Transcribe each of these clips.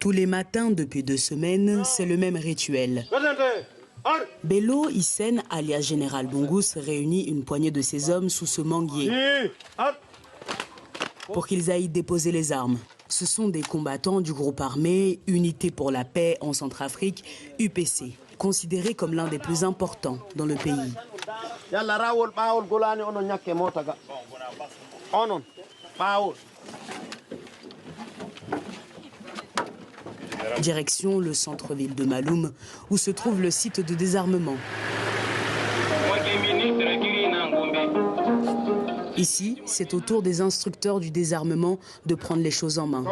Tous les matins depuis 2 semaines, c'est le même rituel. Bello Hissène, alias Général Bongus, réunit une poignée de ses hommes sous ce manguier pour qu'ils aillent déposer les armes. Ce sont des combattants du groupe armé Unité pour la paix en Centrafrique, UPC, considéré comme l'un des plus importants dans le pays. Direction le centre-ville de Maloum, où se trouve le site de désarmement. Ici, c'est au tour des instructeurs du désarmement de prendre les choses en main.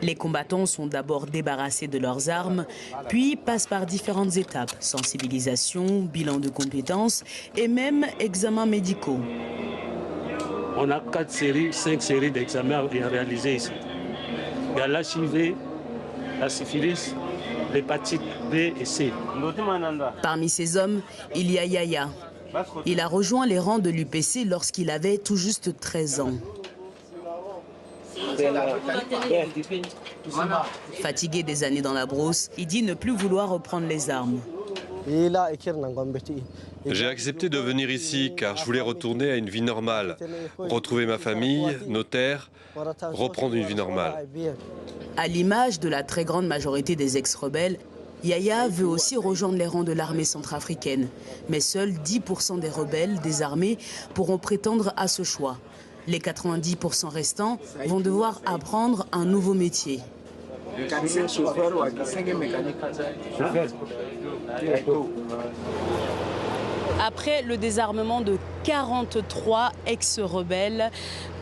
Les combattants sont d'abord débarrassés de leurs armes, puis passent par différentes étapes, sensibilisation, bilan de compétences et même examens médicaux. On a 5 séries d'examens à réaliser ici. Il y a l'HIV, la syphilis, l'hépatite B et C. Parmi ces hommes, il y a Yaya. Il a rejoint les rangs de l'UPC lorsqu'il avait tout juste 13 ans. Fatigué des années dans la brousse, il dit ne plus vouloir reprendre les armes. J'ai accepté de venir ici car je voulais retourner à une vie normale, retrouver ma famille, nos terres, reprendre une vie normale. À l'image de la très grande majorité des ex-rebelles, Yaya veut aussi rejoindre les rangs de l'armée centrafricaine. Mais seuls 10% des rebelles désarmés pourront prétendre à ce choix. Les 90% restants vont devoir apprendre un nouveau métier. Après le désarmement de 43 ex-rebelles,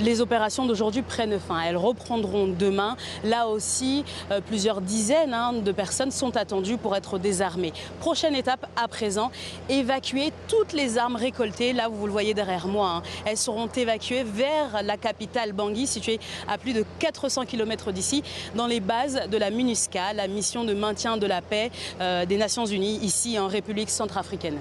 les opérations d'aujourd'hui prennent fin. Elles reprendront demain. Là aussi, plusieurs dizaines de personnes sont attendues pour être désarmées. Prochaine étape à présent, évacuer toutes les armes récoltées. Là, vous le voyez derrière moi, elles seront évacuées vers la capitale Bangui, située à plus de 400 km d'ici, dans les bases de la MINUSCA, la mission de maintien de la paix des Nations Unies, ici en République centrafricaine.